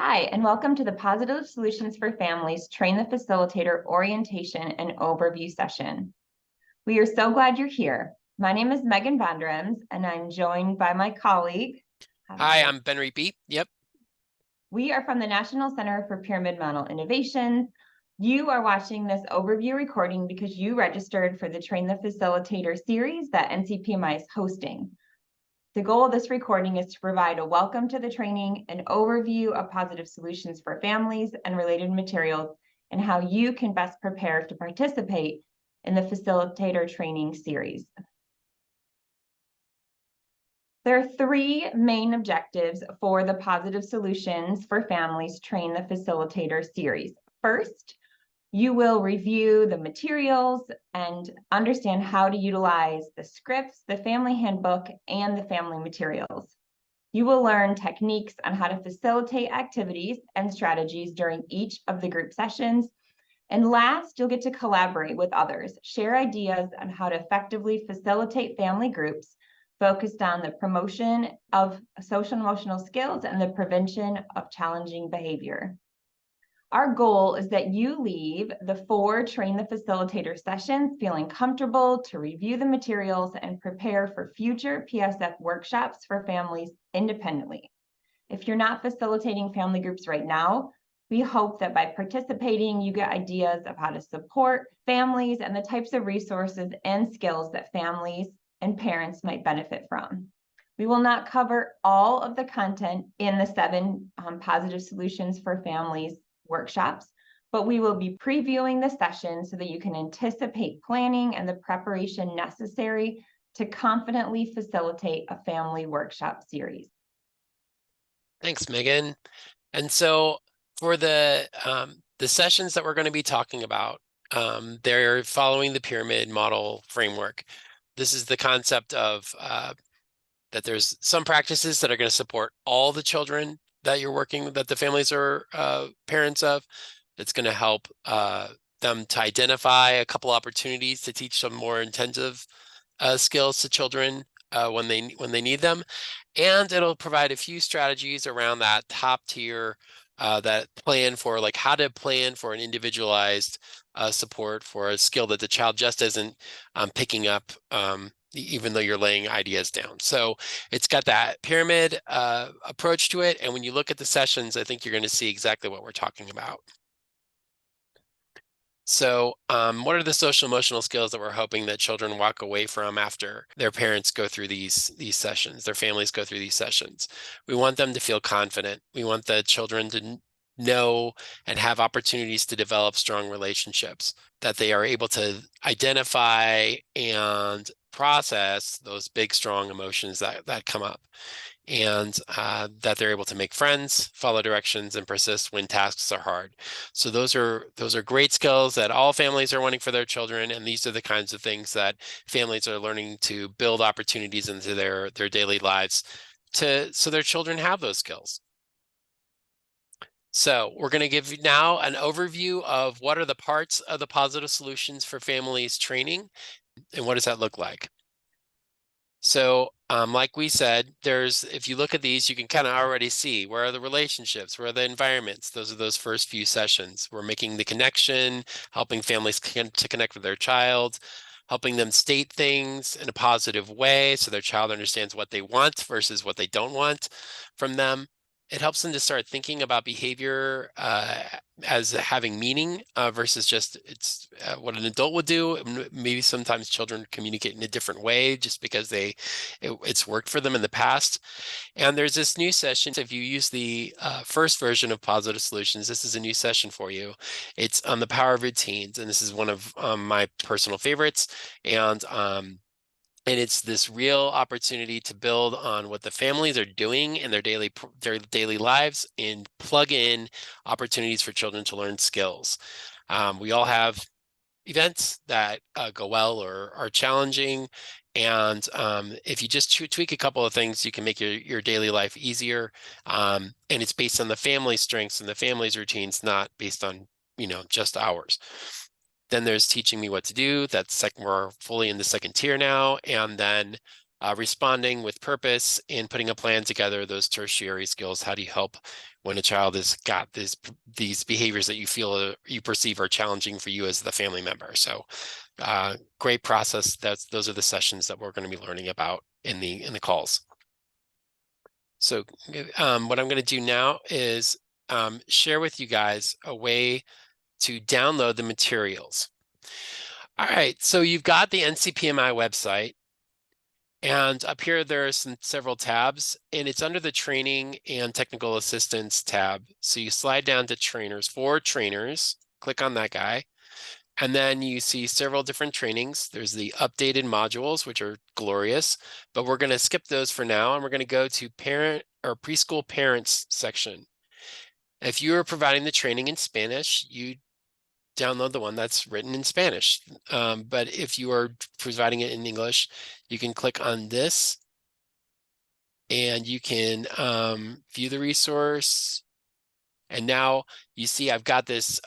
Hi, and welcome to the Positive Solutions for Families Train the Facilitator Orientation and Overview session. We are so glad you're here. My name is Megan Vondrams, and I'm joined by my colleague. Hi, I'm Ben Repeat. Yep. We are from the National Center for Pyramid Model Innovations. You are watching this overview recording because you registered for the Train the Facilitator series that NCPMI is hosting. The goal of this recording is to provide a welcome to the training, an overview of positive solutions for families and related materials, and how you can best prepare to participate in the facilitator training series. There are three main objectives for the Positive Solutions for Families Train the Facilitator series. First, you will review the materials and understand how to utilize the scripts, the family handbook, and the family materials. You will learn techniques on how to facilitate activities and strategies during each of the group sessions. And last, you'll get to collaborate with others, share ideas on how to effectively facilitate family groups focused on the promotion of social and emotional skills and the prevention of challenging behavior. Our goal is that you leave the 4 Train the Facilitator sessions feeling comfortable to review the materials and prepare for future PSF workshops for families independently. If you're not facilitating family groups right now, we hope that by participating, you get ideas of how to support families and the types of resources and skills that families and parents might benefit from. We will not cover all of the content in the 7 Positive Solutions for Families workshops, but we will be previewing the session so that you can anticipate planning and the preparation necessary to confidently facilitate a family workshop series. Thanks, Megan. And so for the sessions that we're going to be talking about, they're following the pyramid model framework. This is the concept of that there's some practices that are going to support all the children that you're working, that the families are parents of. That's going to help them to identify a couple opportunities to teach some more intensive skills to children when they need them, and it'll provide a few strategies around that top tier that plan for like how to plan for an individualized support for a skill that the child just isn't picking up even though you're laying ideas down. So it's got that pyramid approach to it, and when you look at the sessions, I think you're going to see exactly what we're talking about. So what are the social emotional skills that we're hoping that children walk away from after their parents go through these sessions, their families go through these sessions? We want them to feel confident. We want the children to know and have opportunities to develop strong relationships, that they are able to identify and process those big, strong emotions that come up, and that they're able to make friends, follow directions, and persist when tasks are hard. So those are great skills that all families are wanting for their children, and these are the kinds of things that families are learning to build opportunities into their daily lives so their children have those skills. So we're going to give you now an overview of what are the parts of the Positive Solutions for Families training, and what does that look like. So like we said, if you look at these, you can kind of already see where are the relationships, where are the environments. Those are those first few sessions. We're making the connection, helping families to connect with their child, helping them state things in a positive way so their child understands what they want versus what they don't want from them. It helps them to start thinking about behavior as having meaning versus just it's what an adult would do. Maybe sometimes children communicate in a different way just because it's worked for them in the past. And there's this new session. If you use the first version of Positive Solutions, this is a new session for you. It's on the power of routines, and this is one of my personal favorites. And it's this real opportunity to build on what the families are doing in their daily lives and plug in opportunities for children to learn skills. We all have events that go well or are challenging. And if you just tweak a couple of things, you can make your daily life easier. And it's based on the family strengths and the family's routines, not based on, just ours. Then there's teaching me what to do. We're fully in the second tier now. And then responding with purpose, and putting a plan together. Those tertiary skills. How do you help when a child has got these behaviors that you feel you perceive are challenging for you as the family member? So great process. Those are the sessions that we're going to be learning about in the calls. So what I'm going to do now is share with you guys a way to download the materials. All right, so you've got the NCPMI website, and up here there are several tabs, and it's under the Training and Technical Assistance tab. So you slide down to Trainers, for Trainers, click on that guy, and then you see several different trainings. There's the updated modules, which are glorious, but we're going to skip those for now, and we're going to go to Parent or Preschool Parents section. If you are providing the training in Spanish, you download the one that's written in Spanish. But if you are providing it in English, you can click on this and you can view the resource. And now you see I've got this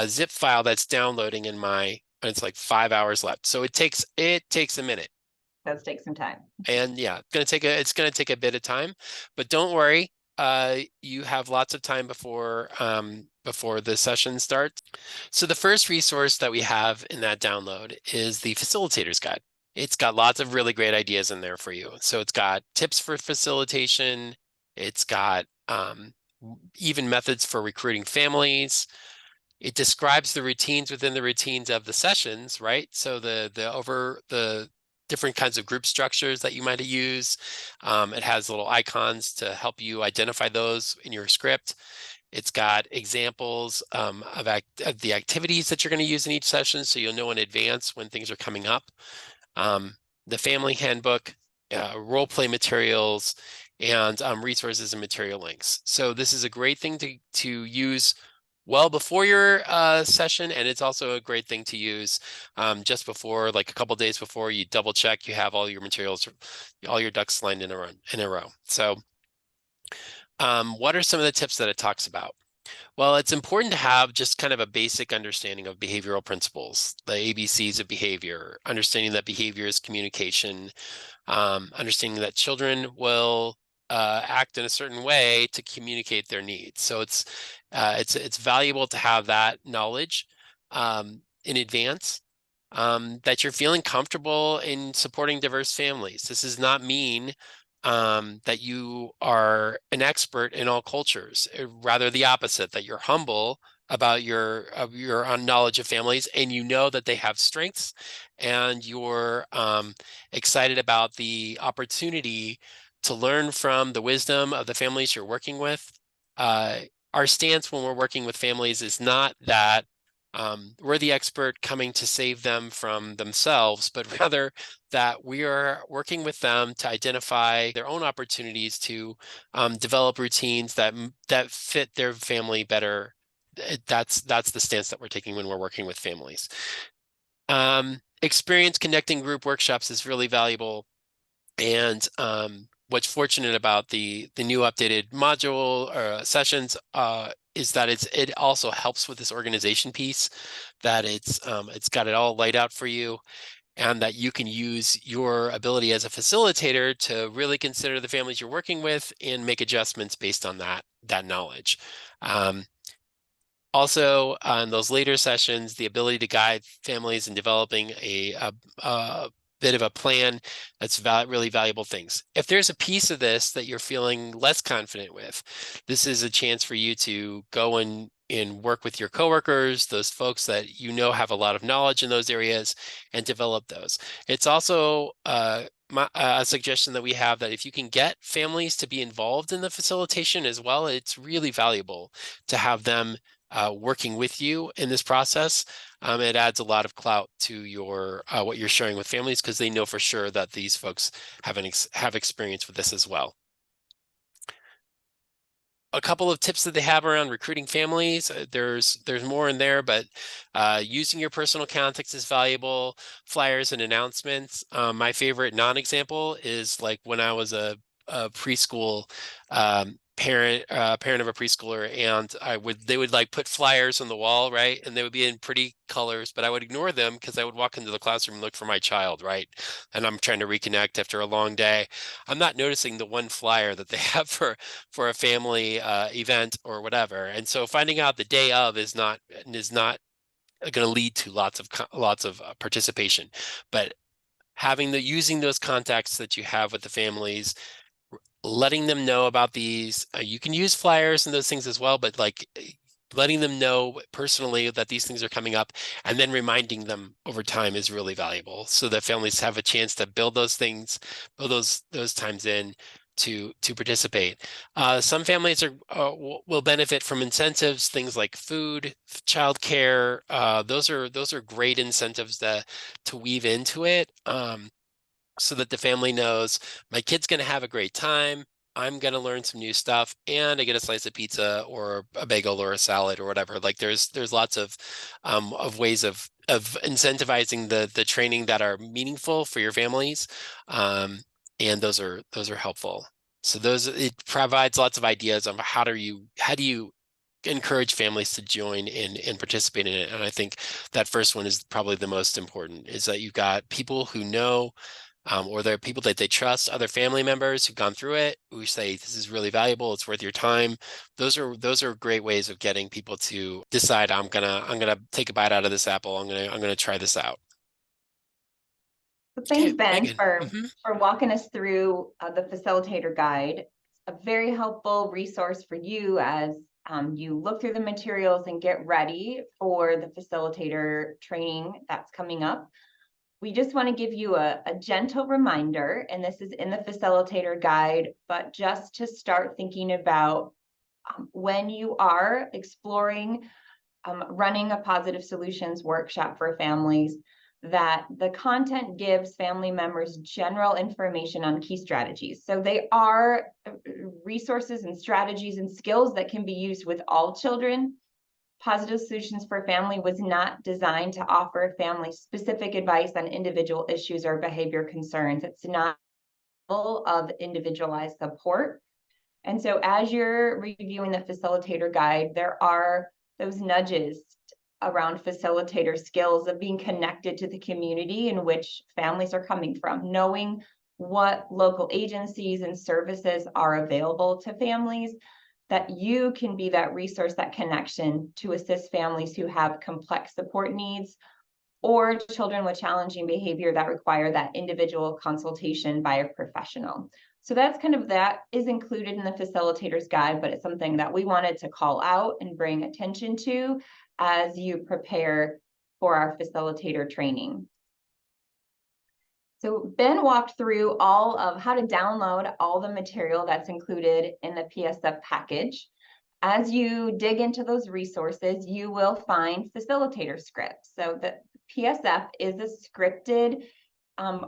zip file that's downloading in and it's like 5 hours left. So it takes a minute. Does take some time. And yeah, it's gonna take a bit of time, but don't worry. You have lots of time before the session starts. So the first resource that we have in that download is the Facilitator's Guide. It's got lots of really great ideas in there for you. So it's got tips for facilitation. It's got even methods for recruiting families. It describes the routines within the routines of the sessions, right? So the different kinds of group structures that you might use. It has little icons to help you identify those in your script. It's got examples of the activities that you're going to use in each session, so you'll know in advance when things are coming up. The family handbook, role play materials, and resources and material links. So this is a great thing to use well before your session, and it's also a great thing to use just before, like a couple days before. You double check you have all your materials, all your ducks lined in a row. So what are some of the tips that it talks about? Well, it's important to have just kind of a basic understanding of behavioral principles, the ABCs of behavior, understanding that behavior is communication, understanding that children will act in a certain way to communicate their needs. So it's valuable to have that knowledge in advance, that you're feeling comfortable in supporting diverse families. This does not mean that you are an expert in all cultures. Rather the opposite, that you're humble about your knowledge of families, and you know that they have strengths, and you're excited about the opportunity to learn from the wisdom of the families you're working with. Our stance when we're working with families is not that we're the expert coming to save them from themselves, but rather that we are working with them to identify their own opportunities to develop routines that fit their family better. That's the stance that we're taking when we're working with families. Experience conducting group workshops is really valuable, and what's fortunate about the new updated module or sessions is that it also helps with this organization piece, that it's got it all laid out for you, and that you can use your ability as a facilitator to really consider the families you're working with and make adjustments based on that knowledge. Also, in those later sessions, the ability to guide families in developing a bit of a plan, that's really valuable things. If there's a piece of this that you're feeling less confident with, this is a chance for you to go and work with your coworkers, those folks that you know have a lot of knowledge in those areas, and develop those. It's also a suggestion that we have that if you can get families to be involved in the facilitation as well, it's really valuable to have them working with you in this process. It adds a lot of clout to your what you're sharing with families, because they know for sure that these folks have experience with this as well. A couple of tips that they have around recruiting families. There's more in there, but using your personal context is valuable. Flyers and announcements. My favorite non-example is like when I was a preschool parent of a preschooler, and they would like put flyers on the wall, right? And they would be in pretty colors, but I would ignore them because I would walk into the classroom and look for my child, right? And I'm trying to reconnect after a long day. I'm not noticing the one flyer that they have for a family event or whatever. And so finding out the day of is not going to lead to lots of participation, but using those contacts that you have with the families, letting them know about these. You can use flyers and those things as well, but like letting them know personally that these things are coming up, and then reminding them over time is really valuable, so that families have a chance to build those things, build those times in to participate. Some families will benefit from incentives, things like food, childcare. Those are great incentives to weave into it. So that the family knows my kid's going to have a great time. I'm going to learn some new stuff, and I get a slice of pizza or a bagel or a salad or whatever. Like there's lots of ways of incentivizing the training that are meaningful for your families, and those are helpful. So it provides lots of ideas on how do you encourage families to join in and participate in it. And I think that first one is probably the most important, is that you've got people who know, or there are people that they trust, other family members who've gone through it, who say this is really valuable, it's worth your time. Those are great ways of getting people to decide, I'm gonna take a bite out of this apple. I'm gonna try this out. Thanks, Okay, Ben, Megan. for walking us through the facilitator guide. A very helpful resource for you as you look through the materials and get ready for the facilitator training that's coming up. We just want to give you a gentle reminder, and this is in the facilitator guide, but just to start thinking about when you are exploring running a positive solutions workshop for families, that the content gives family members general information on key strategies. So they are resources and strategies and skills that can be used with all children. Positive Solutions for Family was not designed to offer families specific advice on individual issues or behavior concerns. It's not full of individualized support. And so as you're reviewing the facilitator guide, there are those nudges around facilitator skills of being connected to the community in which families are coming from, knowing what local agencies and services are available to families, that you can be that resource, that connection to assist families who have complex support needs or children with challenging behavior that require that individual consultation by a professional. So that is included in the facilitator's guide, but it's something that we wanted to call out and bring attention to as you prepare for our facilitator training. So Ben walked through all of how to download all the material that's included in the PSF package. As you dig into those resources, you will find facilitator scripts. So the PSF is a scripted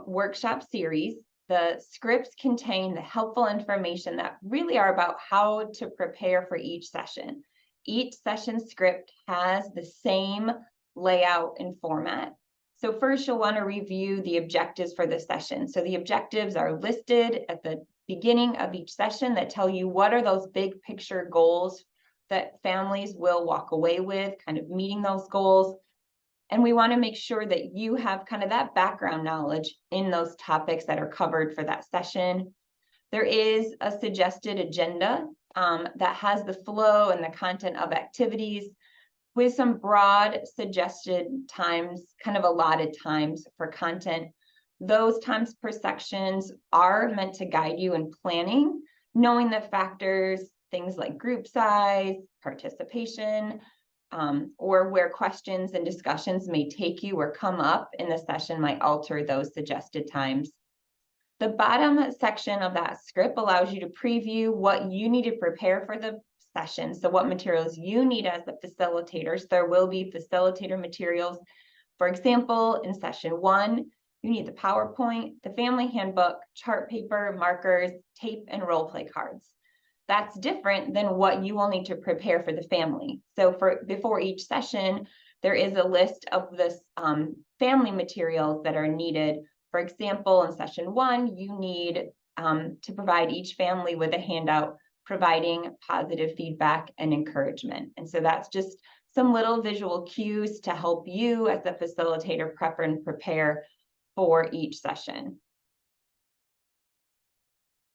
workshop series. The scripts contain the helpful information that really are about how to prepare for each session. Each session script has the same layout and format. So first, you'll want to review the objectives for the session. So the objectives are listed at the beginning of each session that tell you what are those big picture goals that families will walk away with, kind of meeting those goals. And we want to make sure that you have kind of that background knowledge in those topics that are covered for that session. There is a suggested agenda that has the flow and the content of activities with some broad suggested times, kind of allotted times for content. Those times per sections are meant to guide you in planning, knowing the factors, things like group size, participation, or where questions and discussions may take you or come up in the session might alter those suggested times. The bottom section of that script allows you to preview what you need to prepare for the session. So what materials you need as the facilitators. There will be facilitator materials. For example, in session 1, you need the PowerPoint, the family handbook, chart paper, markers, tape, and role play cards. That's different than what you will need to prepare for the family. So before each session, there is a list of this family materials that are needed. For example, in session 1, you need to provide each family with a handout providing positive feedback and encouragement. And so that's just some little visual cues to help you as a facilitator prep and prepare for each session.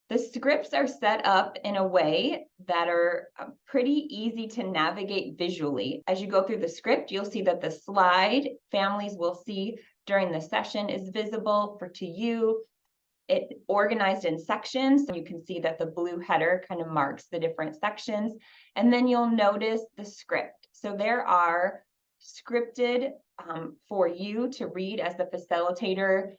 The scripts are set up in a way that are pretty easy to navigate visually. As you go through the script, you'll see that the slide families will see during the session is visible to you. It organized in sections. So you can see that the blue header kind of marks the different sections. And then you'll notice the script. So there are scripted for you to read as the facilitator.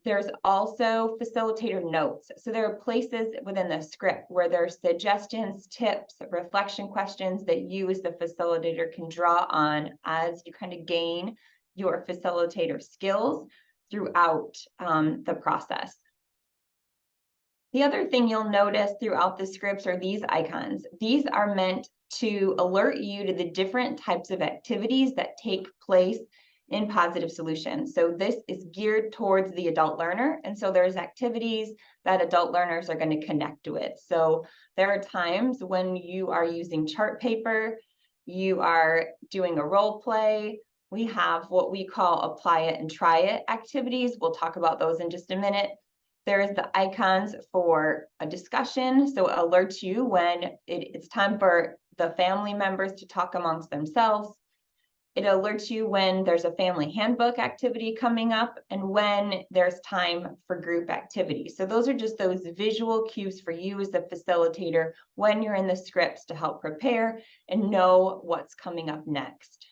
There's also facilitator notes. So there are places within the script where there's suggestions, tips, reflection questions that you as the facilitator can draw on as you kind of gain your facilitator skills throughout the process. The other thing you'll notice throughout the scripts are these icons. These are meant to alert you to the different types of activities that take place in Positive Solutions. So this is geared towards the adult learner. And so there's activities that adult learners are going to connect with. So there are times when you are using chart paper, you are doing a role play. We have what we call apply it and try it activities. We'll talk about those in just a minute. There's the icons for a discussion. So it alerts you when it's time for the family members to talk amongst themselves. It alerts you when there's a family handbook activity coming up and when there's time for group activity. So those are just those visual cues for you as a facilitator when you're in the scripts to help prepare and know what's coming up next.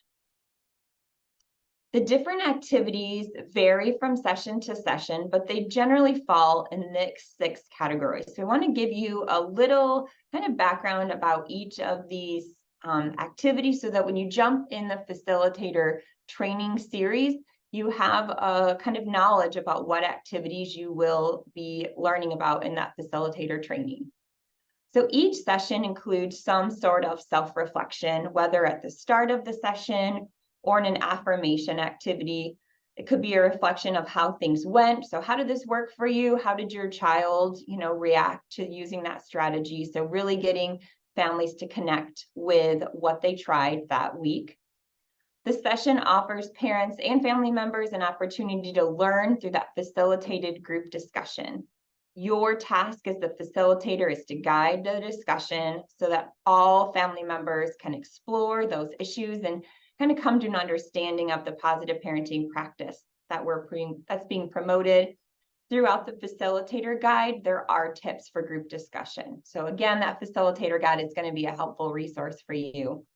The different activities vary from session to session, but they generally fall in the 6 categories. So I want to give you a little kind of background about each of these activities so that when you jump in the facilitator training series, you have a kind of knowledge about what activities you will be learning about in that facilitator training. So each session includes some sort of self-reflection, whether at the start of the session or in an affirmation activity. It could be a reflection of how things went. So how did this work for you? How did your child, react to using that strategy? So really getting families to connect with what they tried that week. The session offers parents and family members an opportunity to learn through that facilitated group discussion. Your task as the facilitator is to guide the discussion so that all family members can explore those issues and kind of come to an understanding of the positive parenting practice that's being promoted. Throughout the facilitator guide, there are tips for group discussion. So again, that facilitator guide is going to be a helpful resource for you.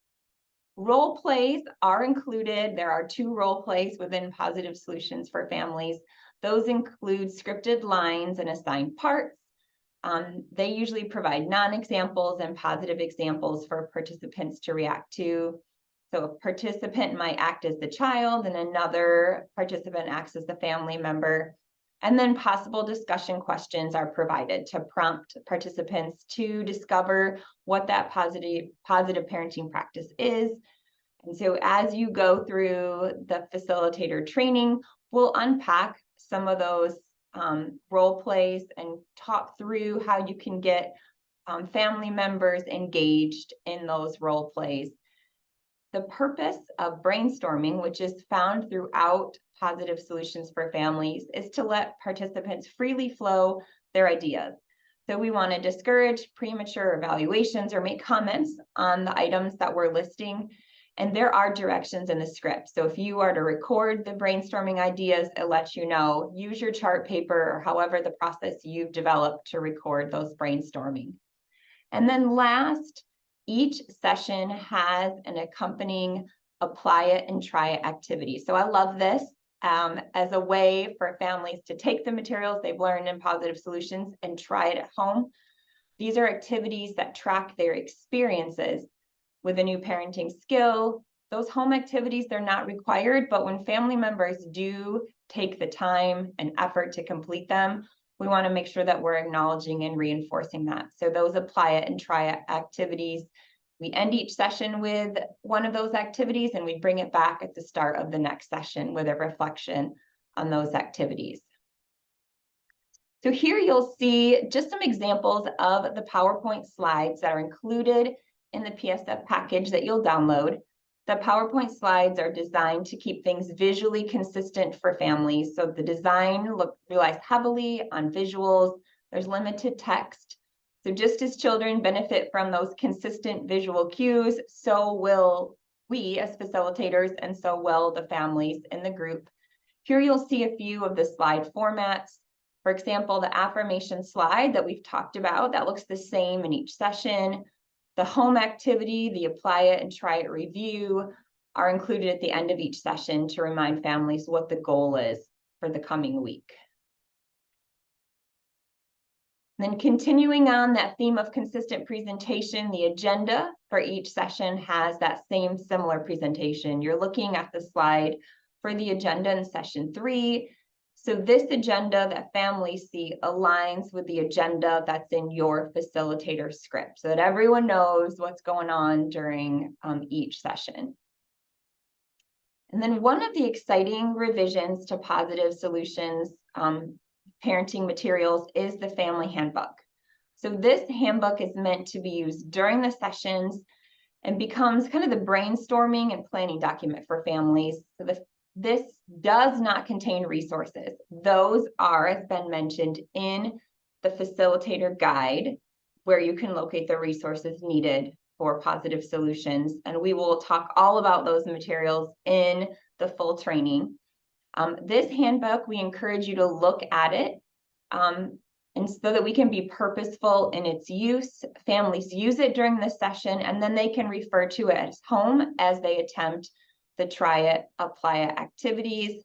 Role plays are included. There are 2 role plays within Positive Solutions for Families. Those include scripted lines and assigned parts. They usually provide non-examples and positive examples for participants to react to. So a participant might act as the child and another participant acts as the family member. And then possible discussion questions are provided to prompt participants to discover what that positive parenting practice is. And so as you go through the facilitator training, we'll unpack some of those role plays and talk through how you can get family members engaged in those role plays. The purpose of brainstorming, which is found throughout Positive Solutions for Families, is to let participants freely flow their ideas. So we want to discourage premature evaluations or make comments on the items that we're listing. And there are directions in the script. So if you are to record the brainstorming ideas, it lets you know, use your chart paper or however the process you've developed to record those brainstorming. And then last, each session has an accompanying apply it and try it activity. So I love this as a way for families to take the materials they've learned in Positive Solutions and try it at home. These are activities that track their experiences with a new parenting skill. Those home activities, they're not required, but when family members do take the time and effort to complete them, we want to make sure that we're acknowledging and reinforcing that. So those apply it and try it activities. We end each session with one of those activities and we bring it back at the start of the next session with a reflection on those activities. So here you'll see just some examples of the PowerPoint slides that are included in the PSF package that you'll download. The PowerPoint slides are designed to keep things visually consistent for families. So the design relies heavily on visuals. There's limited text. So just as children benefit from those consistent visual cues, so will we as facilitators, and so will the families in the group. Here you'll see a few of the slide formats. For example, the affirmation slide that we've talked about, that looks the same in each session. The home activity, the apply it and try it review, are included at the end of each session to remind families what the goal is for the coming week. Then continuing on that theme of consistent presentation, the agenda for each session has that same similar presentation. You're looking at the slide for the agenda in session 3. So this agenda that families see aligns with the agenda that's in your facilitator script so that everyone knows what's going on during each session. And then one of the exciting revisions to Positive Solutions parenting materials is the family handbook. So this handbook is meant to be used during the sessions and becomes kind of the brainstorming and planning document for families. So this does not contain resources. Those are, as Ben mentioned, in the facilitator guide, where you can locate the resources needed for Positive Solutions. And we will talk all about those materials in the full training. This handbook, we encourage you to look at it and so that we can be purposeful in its use. Families use it during the session, and then they can refer to it at home as they attempt the try it, apply it activities.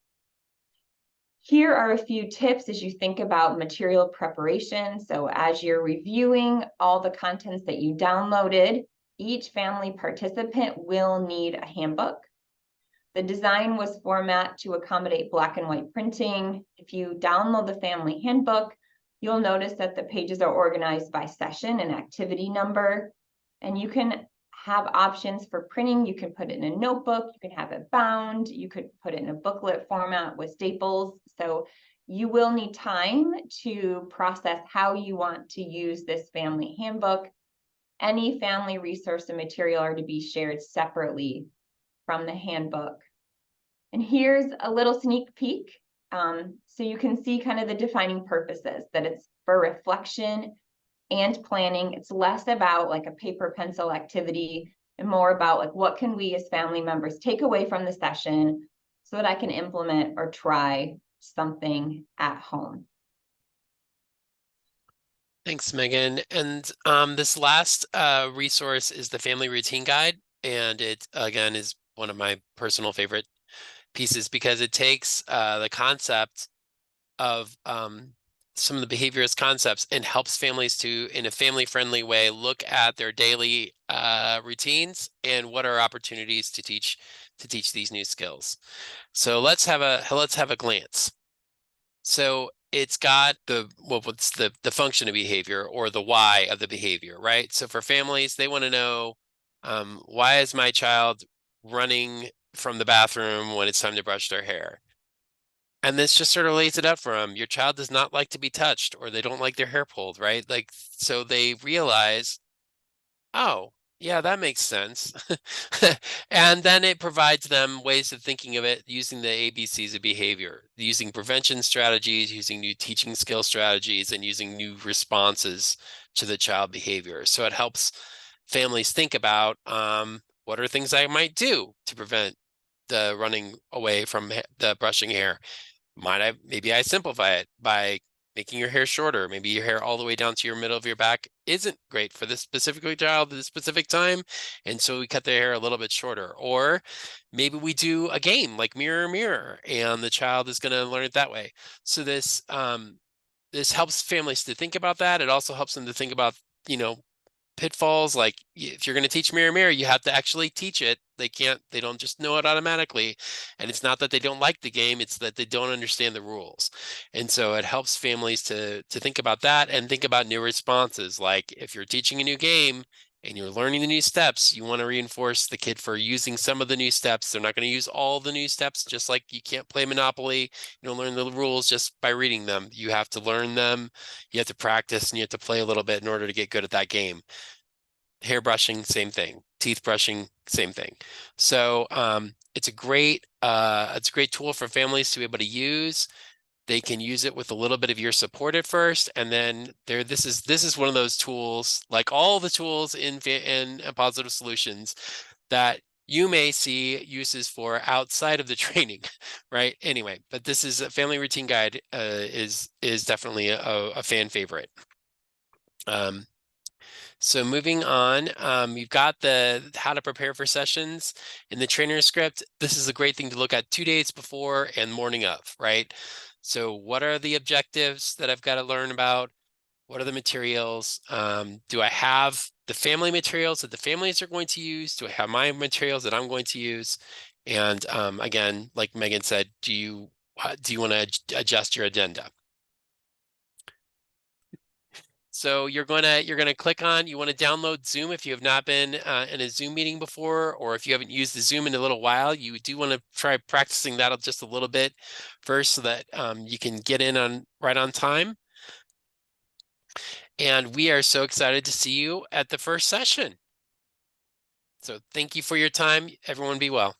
Here are a few tips as you think about material preparation. So as you're reviewing all the contents that you downloaded, each family participant will need a handbook. The design was formatted to accommodate black and white printing. If you download the family handbook, you'll notice that the pages are organized by session and activity number, and you can have options for printing. You can put it in a notebook, you can have it bound, you could put it in a booklet format with staples. So you will need time to process how you want to use this family handbook. Any family resource and material are to be shared separately from the handbook. And here's a little sneak peek. So you can see kind of the defining purposes, that it's for reflection and planning. It's less about like a paper pencil activity and more about like what can we as family members take away from the session so that I can implement or try something at home. Thanks, Megan. And this last resource is the Family Routine Guide. And it, again, is one of my personal favorite pieces because it takes the concept of some of the behaviorist concepts and helps families to, in a family-friendly way, look at their daily routines and what are opportunities to teach these new skills. So let's have a glance. So it's got what's the function of behavior or the why of the behavior, right? So for families, they want to know why is my child running from the bathroom when it's time to brush their hair? And this just sort of lays it out for them. Your child does not like to be touched, or they don't like their hair pulled, right? Like, so they realize, oh, yeah, that makes sense. And then it provides them ways of thinking of it using the ABCs of behavior, using prevention strategies, using new teaching skill strategies, and using new responses to the child behavior. So it helps families think about what are things I might do to prevent the running away from the brushing hair. Maybe I simplify it by making your hair shorter. Maybe your hair all the way down to your middle of your back isn't great for this specific child at this specific time. And so we cut their hair a little bit shorter. Or maybe we do a game like mirror, mirror, and the child is going to learn it that way. So this helps families to think about that. It also helps them to think about, pitfalls. Like if you're going to teach mirror, mirror, you have to actually teach it. They don't just know it automatically. And it's not that they don't like the game, it's that they don't understand the rules. And so it helps families to think about that and think about new responses. Like if you're teaching a new game and you're learning the new steps, you want to reinforce the kid for using some of the new steps. They're not going to use all the new steps, just like you can't play Monopoly. You don't learn the rules just by reading them. You have to learn them. You have to practice and you have to play a little bit in order to get good at that game. Hair brushing, same thing. Teeth brushing, same thing. So it's a great tool for families to be able to use. They can use it with a little bit of your support at first, and then this is one of those tools, like all the tools in Positive Solutions, that you may see uses for outside of the training, right? Anyway, but this is a family routine guide is definitely a fan favorite. So moving on, you've got the how to prepare for sessions in the trainer script. This is a great thing to look at 2 days before and morning of, right? So what are the objectives that I've got to learn about? What are the materials? Do I have the family materials that the families are going to use? Do I have my materials that I'm going to use? And again, like Megan said, do you want to adjust your agenda? So you're gonna click on, you want to download Zoom if you have not been in a Zoom meeting before, or if you haven't used the Zoom in a little while, you do want to try practicing that just a little bit first so that you can get in right on time. And we are so excited to see you at the first session. So thank you for your time. Everyone be well.